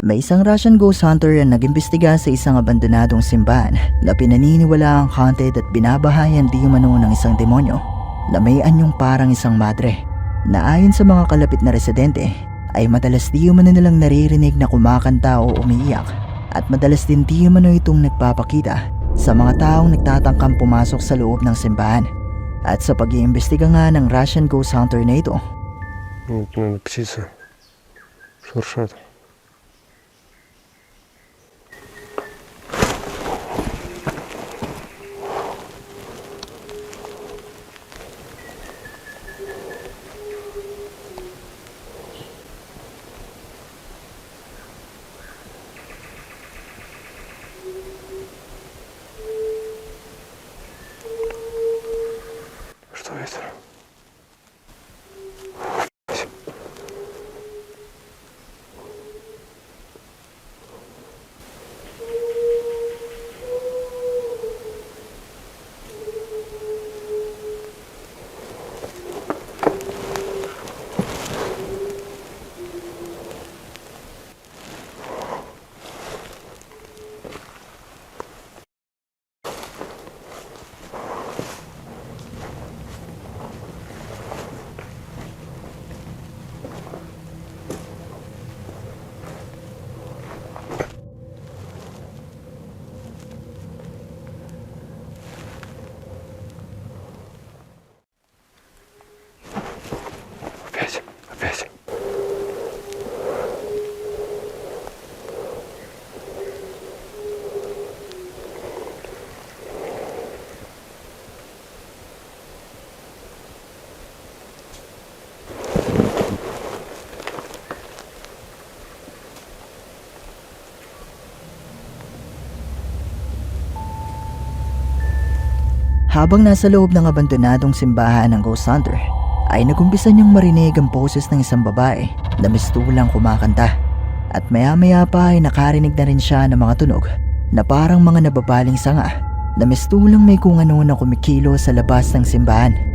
May isang Russian ghost hunter ang nag-imbestiga sa isang abandonadong simbahan na pinaniniwalaang haunted at binabahayan di umano ng isang demonyo na may anyong parang isang madre, na ayon sa mga kalapit na residente ay madalas di umano nilang naririnig na kumakanta o umiiyak, at madalas din di umano itong nagpapakita sa mga taong nagtatangkang pumasok sa loob ng simbahan. At sa pag-iimbestiga nga ng Russian ghost hunter na ito, птица шуршат. Что это? Опять. habang nasa loob ng abandonadong simbahan ng ghost hunter, ay nagumpisa niyang marinig ang boses ng isang babae na mistulang kumakanta, at maya-maya pa ay nakarinig na rin siya ng mga tunog na parang mga nababaling sanga na mistulang may kung ano na kumikilo sa labas ng simbahan.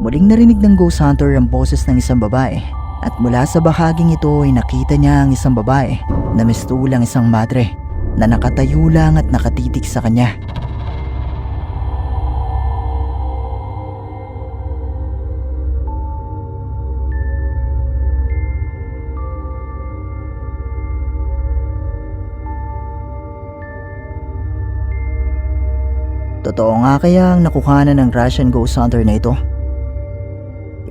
Muling narinig ng ghost hunter ang boses ng isang babae, at mula sa bahaging ito ay nakita niya ang isang babae na mistulang isang madre na nakatayo lang at nakatitig sa kanya. Totoo nga kaya ang nakuhanan ng Russian ghost hunter na ito?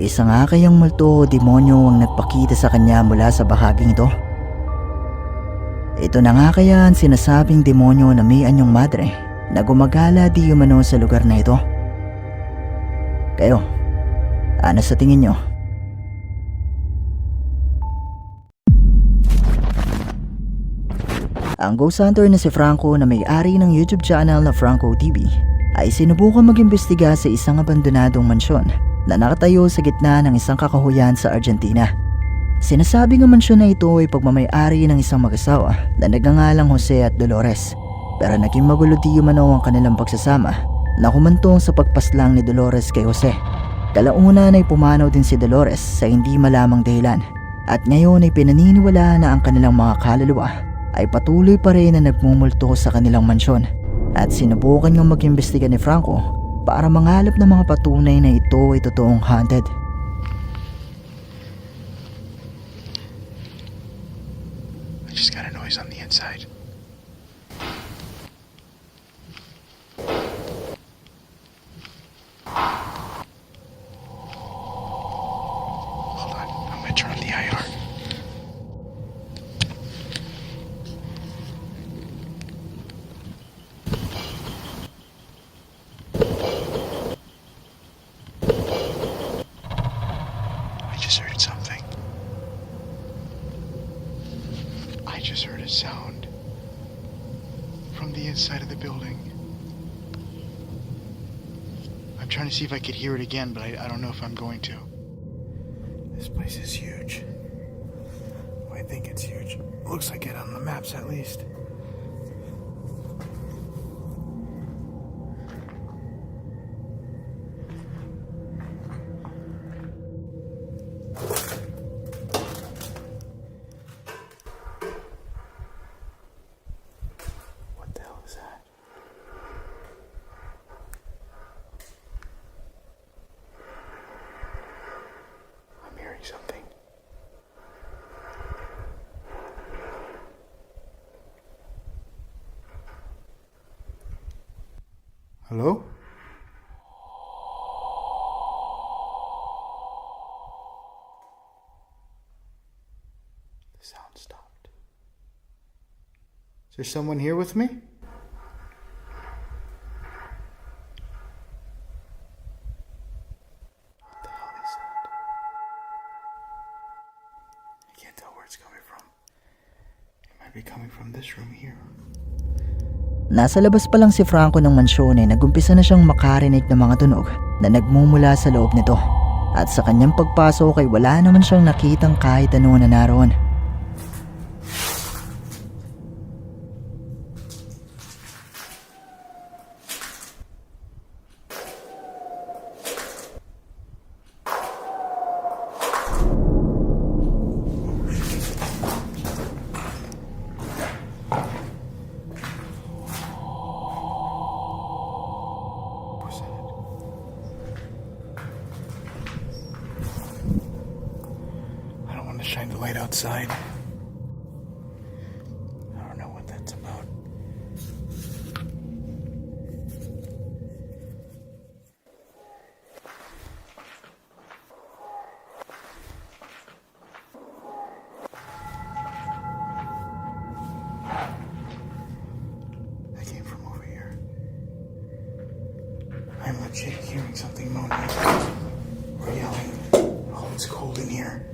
Isa nga kayang multo o demonyo ang nagpakita sa kanya mula sa bahaging ito? Ito na nga kaya ang sinasabing demonyo na may anyong madre na gumagala di umano sa lugar na ito? Kayo, ano sa tingin nyo? Ang ghost hunter na si Franco na may-ari ng YouTube channel na Franco TV ay sinubukan mag-imbestiga sa isang abandonadong mansyon na nakatayo sa gitna ng isang kakahuyan sa Argentina. Sinasabi ng mansyon na ito ay pagmamay-ari ng isang mag-asawa na nagngangalang Jose at Dolores, pero naging magulo di umano ang kanilang pagsasama na humantong sa pagpaslang ni Dolores kay Jose. Kalaunan ay pumanaw din si Dolores sa hindi malamang dahilan, at ngayon ay pinaniniwalaan na ang kanilang mga kaluluwa ay patuloy pa rin na nagmumulto sa kanilang mansyon, at sinubukan ng mag-imbestiga ni Franco para mangalap ng mga patunay na ito ay totoong haunted. I just got a noise on the inside. Hold on, I'm gonna turn on the IR. side of the building. I'm trying to see if I could hear it again, but I don't know if I'm going to. This place is huge. Well, I think it's huge. Looks like it on the maps, at least. What the hell is that? I'm hearing something. Hello? The sound stopped. Is there someone here with me? What the hell is that? I can't tell where it's coming from. It might be coming from this room here. Nasa labas pa lang si Franco ng mansyon ay nagumpisa na siyang makarinig ng mga tunog na nagmumula sa loob nito. At sa kanyang pagpasok ay wala naman siyang nakitang kahit ano na naroon. What's that? I don't want to shine the light outside. I don't know what that's about. That came from over here. I'm legit hearing something moaning or yelling. Oh, it's cold in here.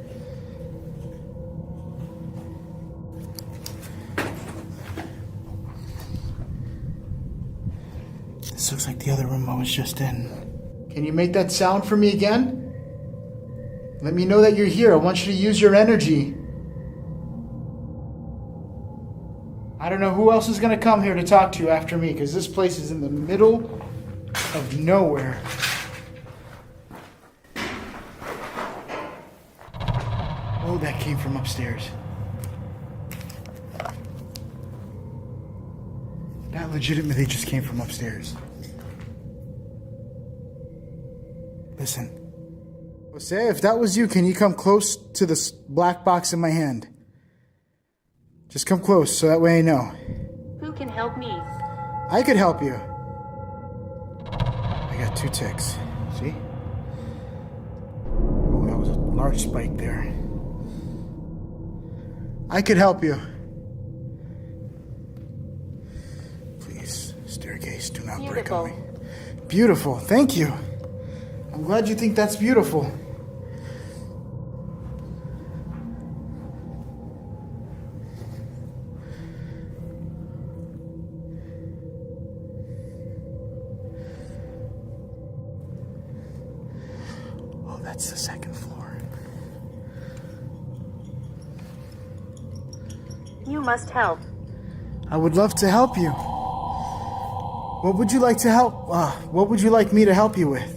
This looks like the other room I was just in. Can you make that sound for me again? Let me know that you're here. I want you to use your energy. I don't know who else is going to come here to talk to you after me, because this place is in the middle of nowhere. Oh, that came from upstairs. That legitimately just came from upstairs. Listen. Jose, if that was you, can you come close to this black box in my hand? Just come close so that way I know. Who can help me? I could help you. I got 2 ticks. See? Oh, that was a large spike there. I could help you. Please, staircase, do not break on me. Beautiful, thank you. I'm glad you think that's beautiful. Oh, that's the 2nd floor. You must help. I would love to help you. What would you like to help? What would you like me to help you with?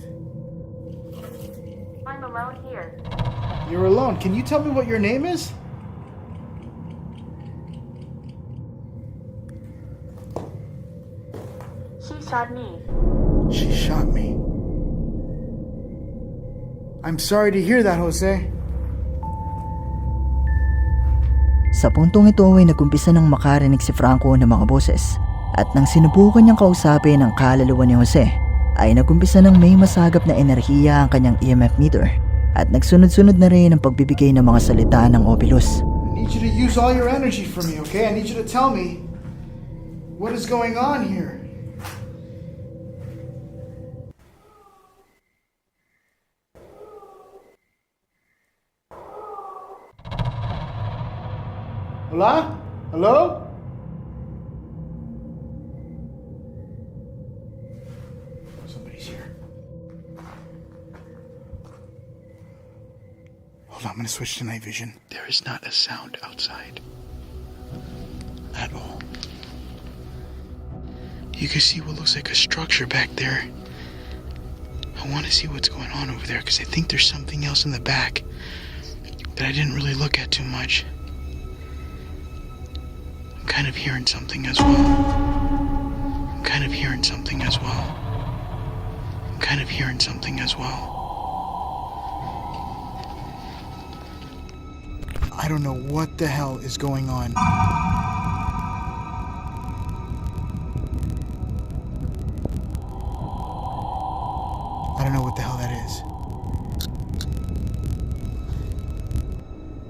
I'm alone here. You're alone. Can you tell me what your name is? She shot me. She shot me. I'm sorry to hear that, Jose. Sa puntong ito ay nagumpisa ng makarinig si Franco ng mga boses at nang sinubukan niyang kausapin ang kaluluwa ni Jose ay nagumpisa ng may masagap na enerhiya ang kanyang EMF meter at nagsunod-sunod na rin ang pagbibigay ng mga salita ng Ovilus. I need you to use all your energy for me, okay? I need you to tell me what is going on here. Hola? Hello? Hold on, I'm gonna switch to night vision. There is not a sound outside. At all. You can see what looks like a structure back there. I want to see what's going on over there because I think there's something else in the back that I didn't really look at too much. I'm kind of hearing something as well. I'm kind of hearing something as well. I'm kind of hearing something as well. I don't know what the hell is going on. I don't know what the hell that is.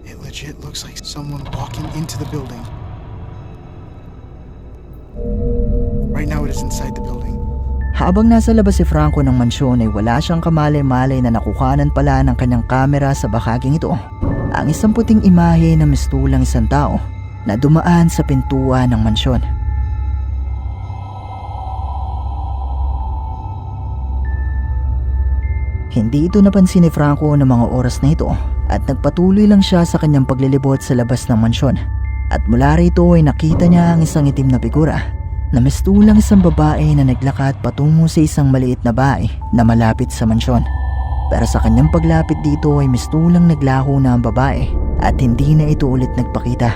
It legit looks like someone walking into the building. Right now it is inside the building. Habang nasa labas si Franco ng mansyon ay wala siyang kamalay-malay na nakukanan pala ng kanyang kamera sa bahaging ito. Ang isang puting imahe na mistulang isang tao na dumaan sa pintuan ng mansyon. Hindi ito napansin ni Franco ng mga oras na ito at nagpatuloy lang siya sa kanyang paglilibot sa labas ng mansyon. At mula rito ay nakita niya ang isang itim na figura na mistulang isang babae na naglakad patungo sa isang maliit na bahay na malapit sa mansyon. Pero sa kanyang paglapit dito ay mistulang naglaho na ang babae at hindi na ito ulit nagpakita.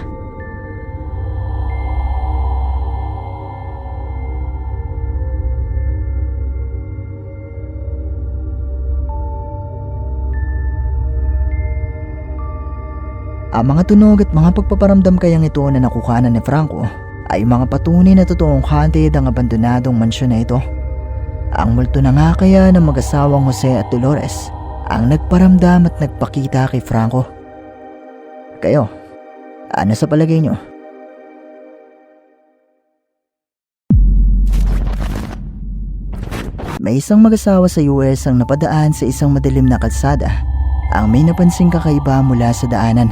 Ang mga tunog at mga pagpaparamdam kayang ito na nakukanan ni Franco ay mga patunay na totoong haunted ang abandonadong mansyon na ito. Ang multo na nga kaya ng mag-asawang Jose at Dolores ang nagparamdam at nagpakita kay Franco. Kayo, ano sa palagay nyo? May isang mag-asawa sa US ang napadaan sa isang madilim na kalsada. Ang may napansing kakaiba mula sa daanan.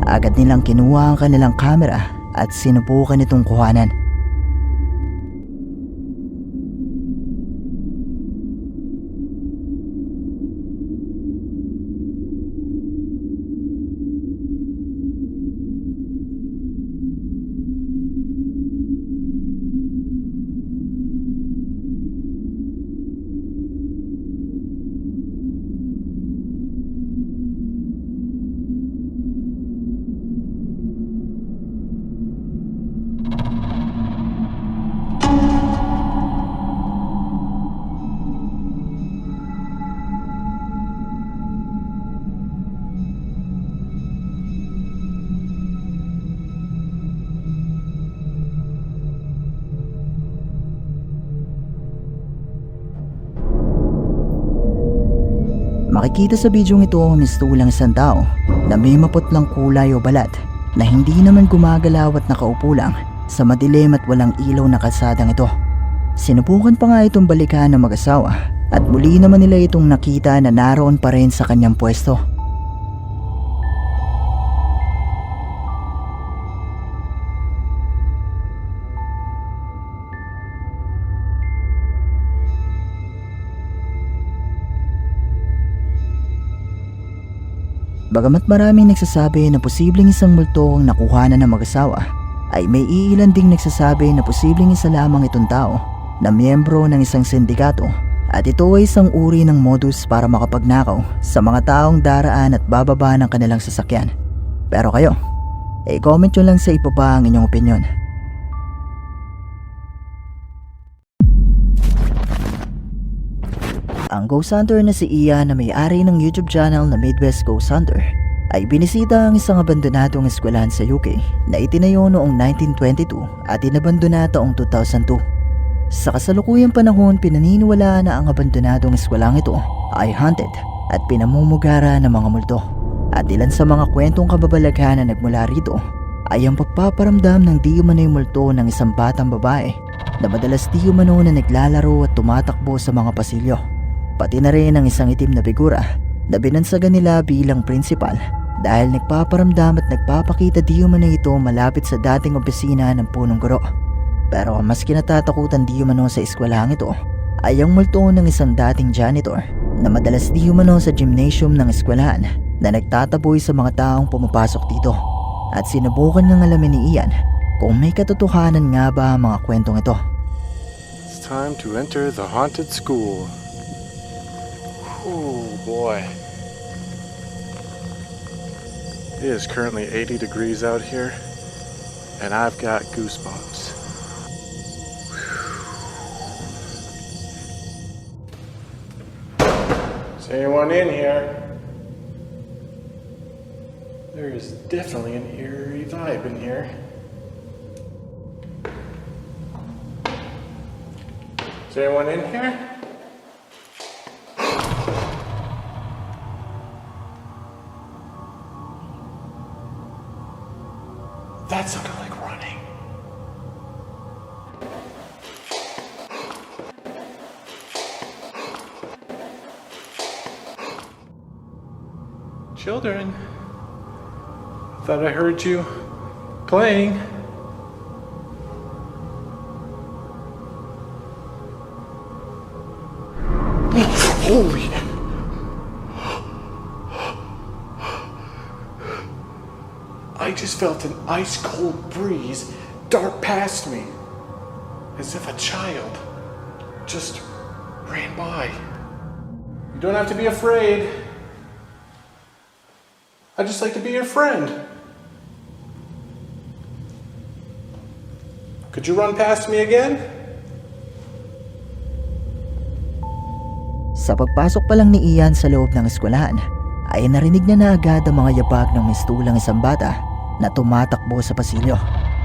Agad nilang kinuha ang kanilang kamera at sinubukan itong kuhanan. Makikita sa bidyong ito mistulang isang tao na may maputlang kulay o balat na hindi naman gumagalaw at nakaupo lang sa madilim at walang ilaw na kalsadang ito. Sinubukan pa nga itong balikan ng mag-asawa at muli naman nila itong nakita na naroon pa rin sa kanyang pwesto. Bagamat maraming nagsasabi na posibleng isang multo ang nakuhanan ng mag-asawa, ay may iilan ding nagsasabi na posibleng isa lamang itong tao na miyembro ng isang sindikato at ito ay isang uri ng modus para makapagnakaw sa mga taong daraan at bababa ng kanilang sasakyan. Pero kayo, i-comment nyo lang sa ibaba ang inyong opinyon. Ang ghost hunter na si Ian na may-ari ng YouTube channel na Midwest Ghost Hunter ay binisita ang isang abandonadong eskwelahan sa UK na itinayo noong 1922 at inabandona taong 2002. Sa kasalukuyang panahon, pinaniniwalaan na ang abandonadong eskwelahan ito ay haunted at pinamumugara ng mga multo. At ilan sa mga kwentong kababalaghan na nagmula rito ay ang pagpaparamdam ng di umano'y multo ng isang batang babae na madalas di umano na naglalaro at tumatakbo sa mga pasilyo. Pati na rin ang isang itim na figura na binansagan nila bilang principal dahil nagpaparamdam at nagpapakita di umano ito malapit sa dating opisina ng punong guro. Pero mas kinatatakutan di umano sa eskwelahang ito ay ang multo ng isang dating janitor na madalas di umano sa gymnasium ng eskwelahan na nagtataboy sa mga taong pumapasok dito at sinubukan niyang alamin ni Ian kung may katotohanan nga ba ang mga kwentong ito. It's time to enter the haunted school. Oh boy. It is currently 80 degrees out here, and I've got goosebumps. Is anyone in here? There is definitely an eerie vibe in here. Is anyone in here? That sounded like running. Children, I thought I heard you playing. Holy! I just felt an ice cold breeze dart past me, as if a child just ran by. You don't have to be afraid. I'd just like to be your friend. Could you run past me again? Sa pagpasok pa lang ni Ian sa loob ng eskwelahan ay narinig niya na agad ang mga yabag ng mistulang isang bata na tumatakbo sa pasilyo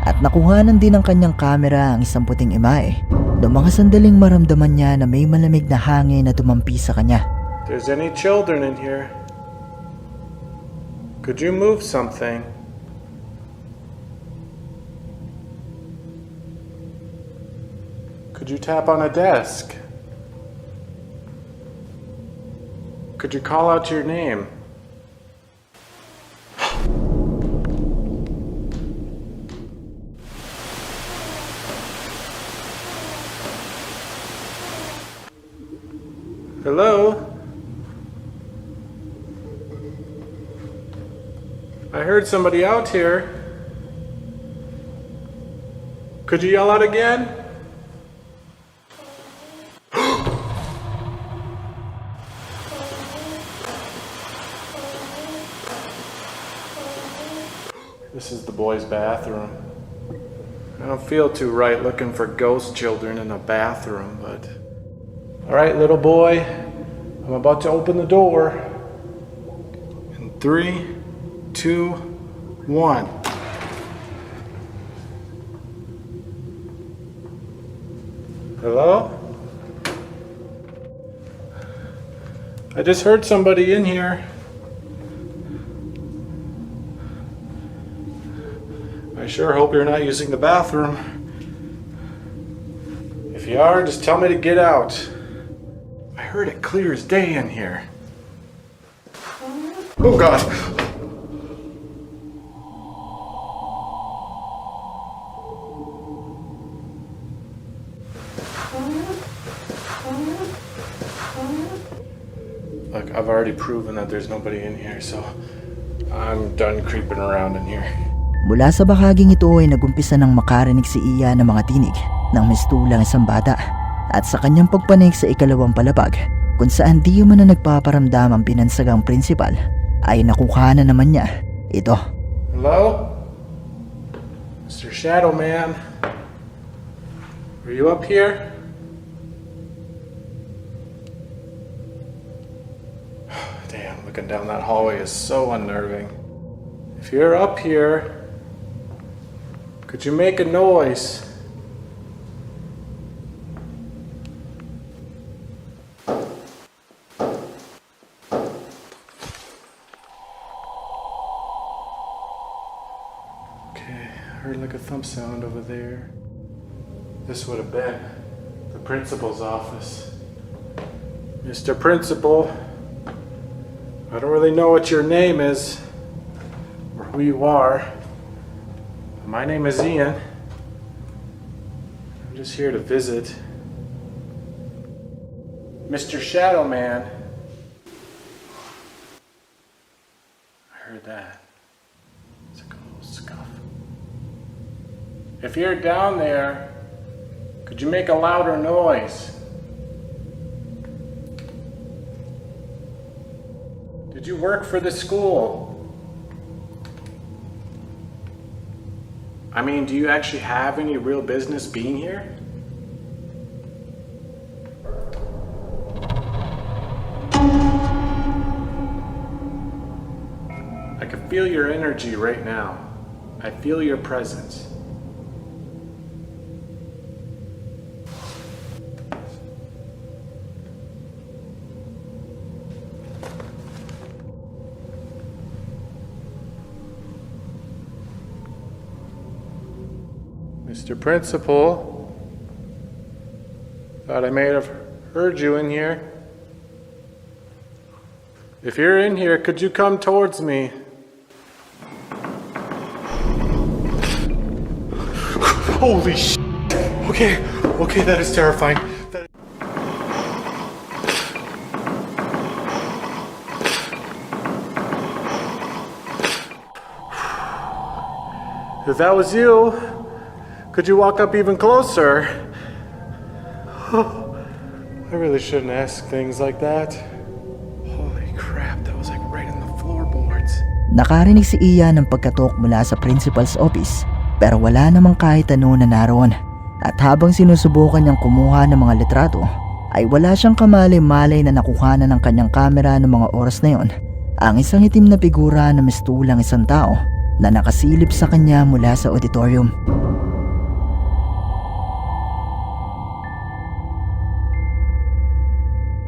at nakuhanan din ng kanyang kamera ang isang puting imahe noong mga sandaling maramdaman niya na may malamig na hangin na tumampi sa kanya. If there's any children in here, could you move something? Could you tap on a desk? Could you call out your name? Hello? I heard somebody out here. Could you yell out again? This is the boys' bathroom. I don't feel too right looking for ghost children in a bathroom, but... Alright, little boy, I'm about to open the door. In 3, 2, 1. Hello? I just heard somebody in here. I sure hope you're not using the bathroom. If you are, just tell me to get out. I heard it clear as day in here. Oh God! Look, I've already proven that there's nobody in here, so I'm done creeping around in here. Mula sa bahaging ito ay nagumpisa ng makarinig si Ian ng mga tinig ng mistulang isang bata at sa kanyang pagpanik sa ikalawang palapag kung saan di man na nagpaparamdam ang pinansagang prinsipal ay nakuha na naman niya ito. Hello? Mr. Shadow Man? Are you up here? Damn, looking down that hallway is so unnerving. If you're up here, could you make a noise? Okay, I heard like a thump sound over there. This would have been the principal's office. Mr. Principal, I don't really know what your name is or who you are. My name is Ian. I'm just here to visit. Mr. Shadow Man. heard that. It's like a little scuff. If you're down there, could you make a louder noise? Did you work for the school? I mean, do you actually have any real business being here? I can feel your energy right now. I feel your presence. Mr. Principal, thought I may have heard you in here. If you're in here, could you come towards me? Holy sh! Okay, that is terrifying. If that was you, could you walk up even closer? I really shouldn't ask things like that. Holy crap, that was like right in the floorboards. Nakarinig si Ian ng pagkatok mula sa principal's office pero wala namang kahit ano na naroon. At habang sinusubukan niyang kumuha ng mga litrato ay wala siyang kamalay-malay na nakuhanan ng kanyang kamera ng mga oras na yon. Ang isang itim na figura na mistulang isang tao na nakasilip sa kanya mula sa auditorium.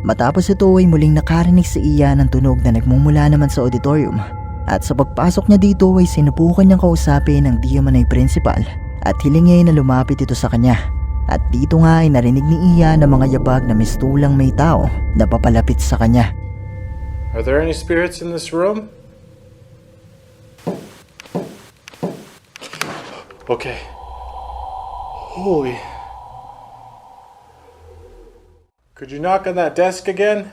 Matapos ito ay muling nakarinig si Ian ng tunog na nagmumula naman sa auditorium at sa pagpasok niya dito ay sinubukan niyang kausapin ang di umano'y principal at hilingin na lumapit ito sa kanya. At dito nga ay narinig ni Ian ang mga yabag na mistulang may tao na papalapit sa kanya. Are there any spirits in this room? Okay. Holy. Could you knock on that desk again?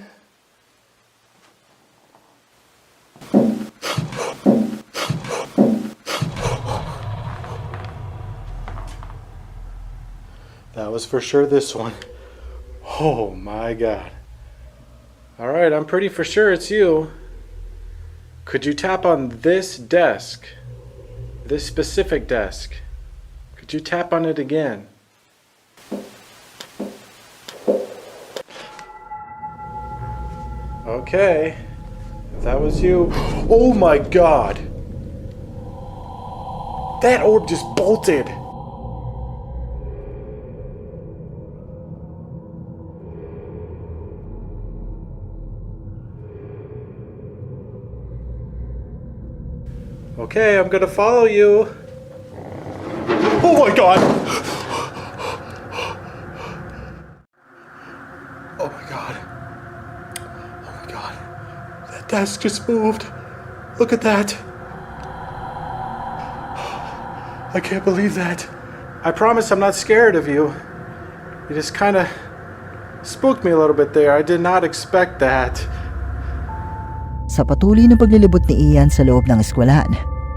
That was for sure this one. Oh my God. Alright, I'm pretty for sure it's you. Could you tap on this desk? This specific desk? Could you tap on it again? Okay, if that was you. Oh my God! That orb just bolted! Okay, I'm gonna follow you. Oh my God! Oh my God. Oh my God. That desk just moved. Look at that. I can't believe that. I promise I'm not scared of you. You just kind of spooked me a little bit there. I did not expect that. Sa patuloy na paglilibot ni Ian sa loob ng eskwelahan,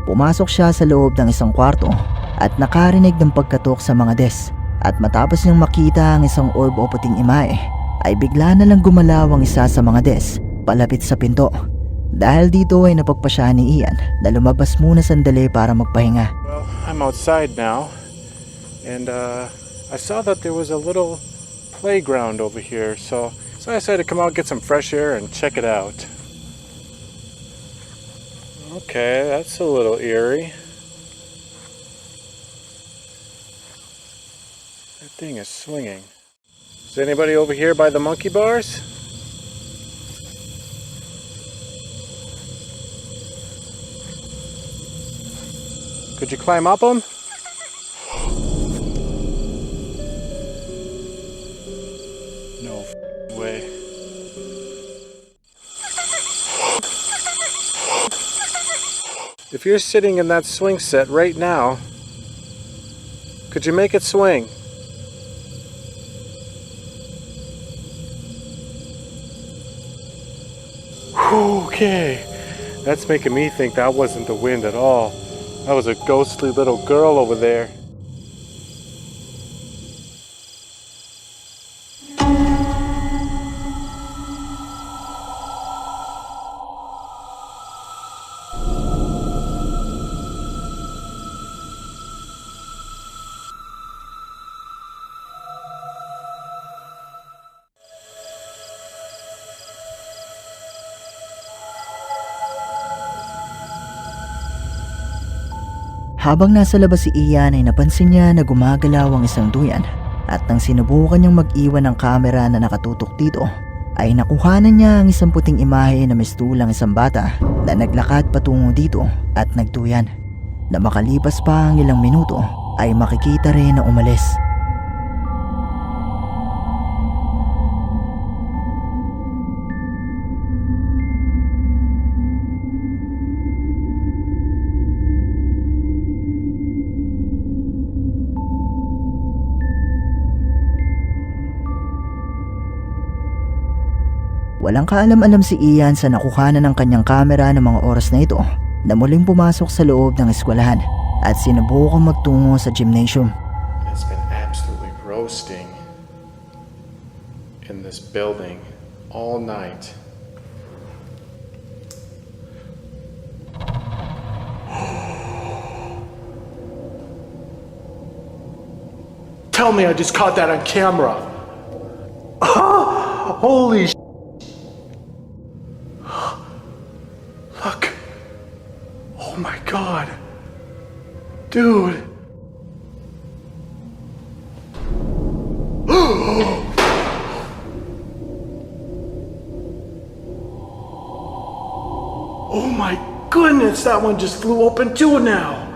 pumasok siya sa loob ng isang kwarto at nakarinig ng pagkatok sa mga desk. At matapos niyang makita ang isang orb o puting imahe, ay bigla na lang gumalaw ang isa sa mga desk palapit sa pinto. Dahil dito ay napagpasya ni Ian na lumabas muna sandali para magpahinga. Well, I'm outside now, and I saw that there was a little playground over here, so I decided to come out, get some fresh air, and check it out. Okay, that's a little eerie. That thing is swinging. Is anybody over here by the monkey bars? Could you climb up them? No way. If you're sitting in that swing set right now, could you make it swing? Okay, That's making me think that wasn't the wind at all. That was a ghostly little girl over there. Habang nasa labas si Ian ay napansin niya na gumagalaw ang isang duyan at nang sinubukan niyang mag-iwan ng kamera na nakatutok dito ay nakuhanan niya ang isang puting imahe na mistulang isang bata na naglakad patungo dito at nagduyan. Na makalipas pa ang ilang minuto ay makikita rin na umalis. Walang kaalam-alam si Ian sa nakuhanan ng kanyang kamera ng mga oras na ito na muling pumasok sa loob ng eskwelahan at sinubukang magtungo sa gymnasium. It's been absolutely roasting in this building all night. Tell me I just caught that on camera. Holy Look. Oh my god. Dude. Oh my goodness, that one just flew open too now.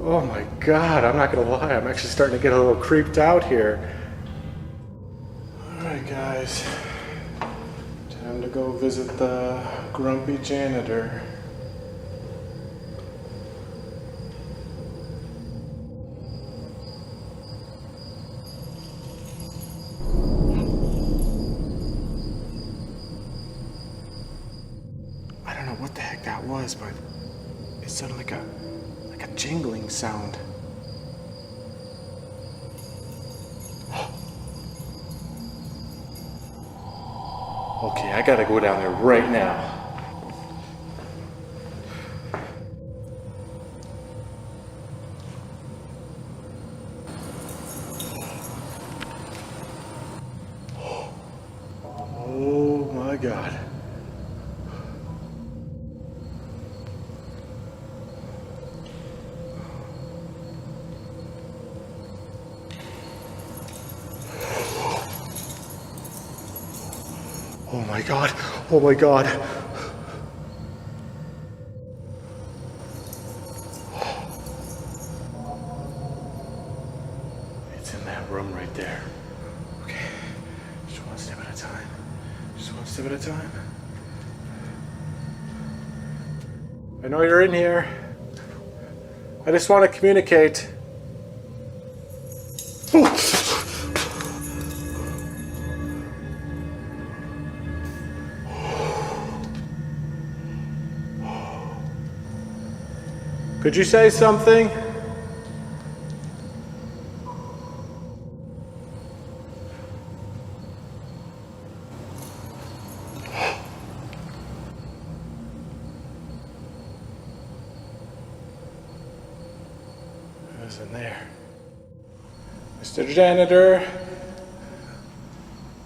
Oh my god, I'm not gonna lie, I'm actually starting to get a little creeped out here. Alright guys, time to go visit the grumpy janitor. I don't know what the heck that was, but it sounded like a jingling sound. Okay, I gotta go down there right now. Oh my god. Oh my god. Oh my god. It's in that room right there. Okay. Just one step at a time. Just one step at a time. I know you're in here. I just want to communicate. Could you say something? Who's in there? Mr. Janitor,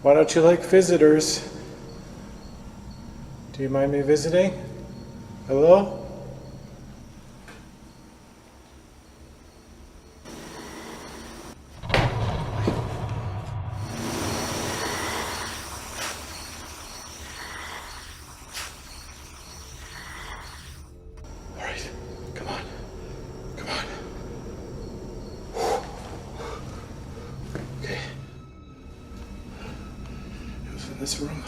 why don't you like visitors? Do you mind me visiting? Hello? This room.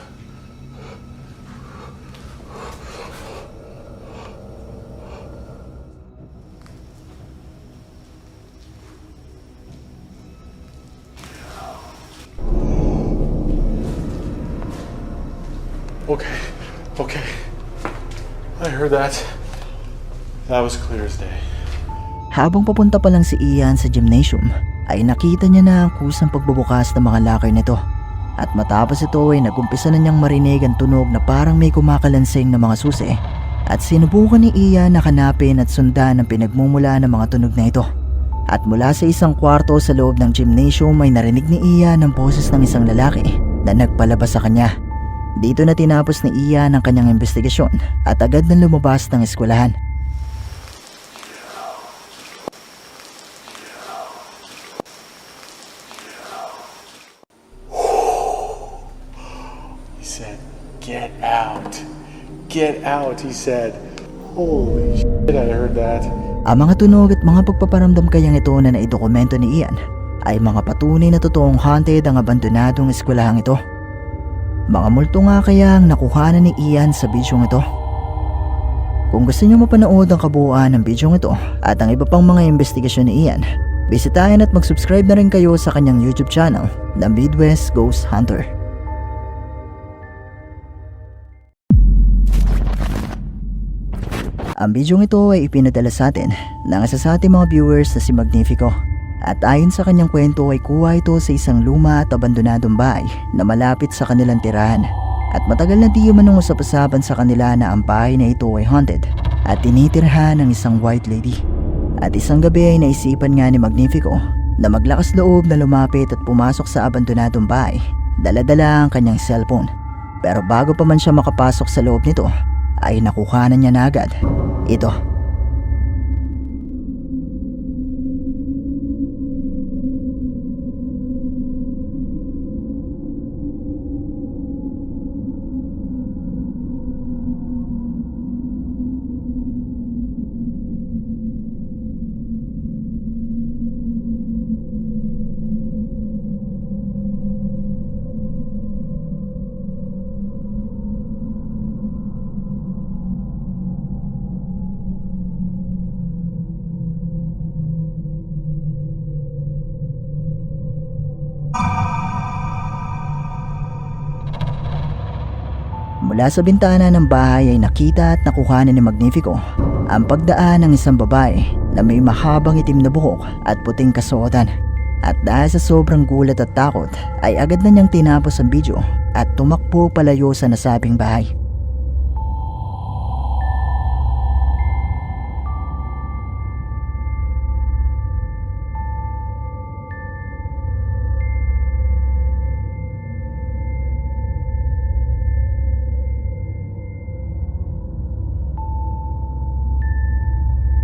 Okay. I heard heard that. That was clear as day. Habang papunta pa lang si Ian sa gymnasium, ay nakita niya na ang kusang pagbubukas ng mga locker nito. At matapos ito ay nagumpisa na niyang marinig ang tunog na parang may kumakalansing na mga susi. At sinubukan ni Ian na hanapin at sundan ang pinagmumula ng mga tunog na ito. At mula sa isang kwarto sa loob ng gymnasium ay narinig ni Ian ang boses ng isang lalaki na nagpalabas sa kanya. Dito na tinapos ni Ian ang kanyang investigasyon at agad na lumabas ng eskwelahan. He said, "Get out. Get out," he said. Holy shit, I heard that. Ang mga tunog at mga pagpaparamdam kayang ito na naidokumento ni Ian ay mga patunay na totoong haunted ang abandonadong eskwelahang ito. Mga multo nga kaya ang nakuhanan ni Ian sa bidyong ito. Kung gusto niyo mapanood ang kabuuan ng bidyong ito at ang iba pang mga investigasyon ni Ian, bisitahin at mag-subscribe na rin kayo sa kanyang YouTube channel na Midwest Ghost Hunter. Ang bidyong ito ay ipinadala sa atin ng isa sa ating mga viewers na si Magnifico. At ayon sa kanyang kwento ay kuha ito sa isang luma at abandonadong bahay na malapit sa kanilang tirahan. At matagal na di manong usap-usapan sa kanila na ang bahay na ito ay haunted at tinitirhan ng isang white lady. At isang gabi ay naisipan nga ni Magnifico na maglakas loob na lumapit at pumasok sa abandonadong bahay. Dala-dala ang kanyang cellphone. Pero bago pa man siya makapasok sa loob nito ay nakuhanan niya na agad ito. Mula sa bintana ng bahay ay nakita at nakuhanan ni Magnifico ang pagdaan ng isang babae na may mahabang itim na buhok at puting kasuotan. At dahil sa sobrang gulat at takot ay agad na niyang tinapos ang video at tumakbo palayo sa nasabing bahay.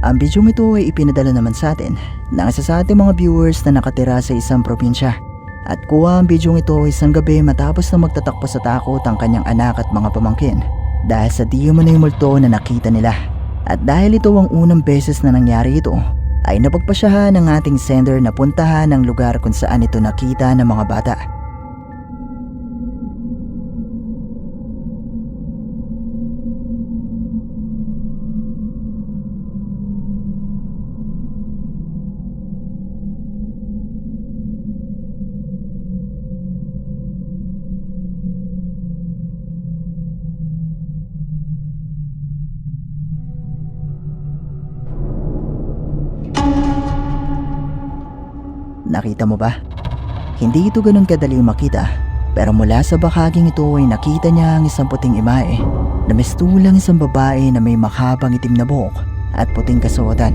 Ang bidyong ito ay ipinadala naman sa atin ng isa sa ating mga viewers na nakatira sa isang probinsya. At kuha ang bidyong ito isang gabi matapos na magtatakpo sa takot ang kanyang anak at mga pamangkin dahil sa di umano'y multo na nakita nila. At dahil ito ang unang beses na nangyari ito, ay napagpasyahan ng ating sender na puntahan ang lugar kung saan ito nakita ng mga bata. Nakita mo ba? Hindi ito ganun kadali makita, pero mula sa bahaging ito ay nakita niya ang isang puting imahe na mistulang isang babae na may mahabang itim na buhok at puting kasuotan.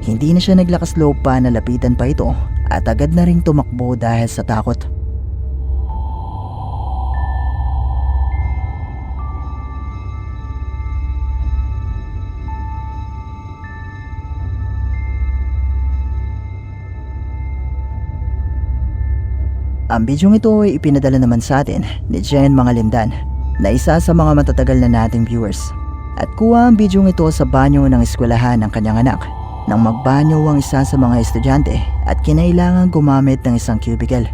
Hindi na siya naglakas loob pa na lapitan pa ito at agad na ring tumakbo dahil sa takot. Ang bidyong ito ay ipinadala naman sa atin ni Jen Mangalindan na isa sa mga matatagal na nating viewers. At kuha ang bidyong ito sa banyo ng eskwelahan ng kanyang anak nang magbanyo ang isa sa mga estudyante at kinailangan gumamit ng isang cubicle.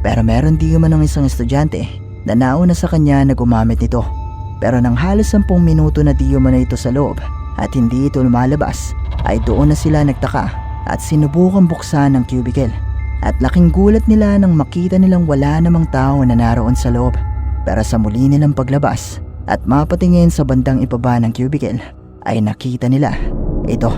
Pero meron di man ng isang estudyante na nauna sa kanya na gumamit nito. Pero nang halos 10 minuto na di man na ito sa loob at hindi ito lumalabas ay doon na sila nagtaka at sinubukang buksan ng cubicle. At laking gulat nila nang makita nilang wala namang tao na naroon sa loob. Pero sa muli nilang paglabas at mapatingin sa bandang ibaba ng cubicle ay nakita nila ito.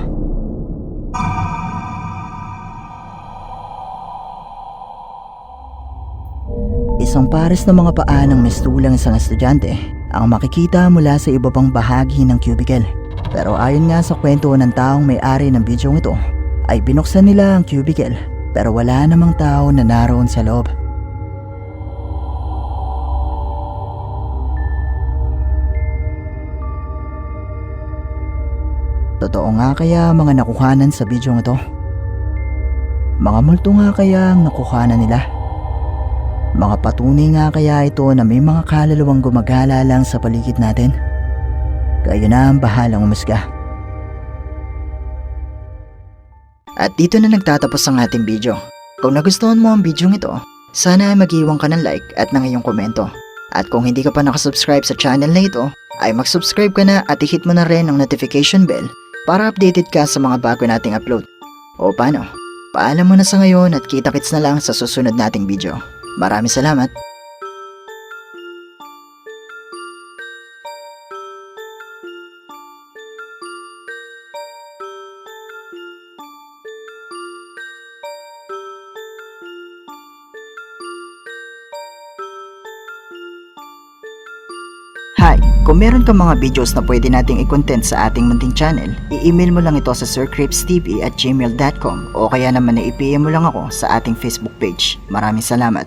Isang pares ng mga paa ng mistulang isang estudyante ang makikita mula sa iba pang bahagi ng cubicle. Pero ayon nga sa kwento ng taong may-ari ng bidyong ito, ay binuksan nila ang cubicle pero wala namang tao na naroon sa loob. Totoo nga kaya mga nakuhanan sa bidyong ito? Mga multo nga kaya ang nakuhanan nila? Mga patunay nga kaya ito na may mga kaluluwang gumagala lang sa paligid natin? Kayo na ang bahalang umusga. At dito na nagtatapos ang ating video. Kung nagustuhan mo ang bidyong ito, sana ay mag-iwan ka ng like at ng iyong komento. At kung hindi ka pa nakasubscribe sa channel na ito, ay mag-subscribe ka na at i-hit mo na rin ang notification bell para updated ka sa mga bago nating upload. O paano? Paalam mo na sa ngayon at kita-kits na lang sa susunod nating video. Maraming salamat! Hi! Kung meron kang mga videos na pwede nating i-content sa ating munting channel, i-email mo lang ito sa sircripstv@gmail.com o kaya naman i-PM mo lang ako sa ating Facebook page. Maraming salamat!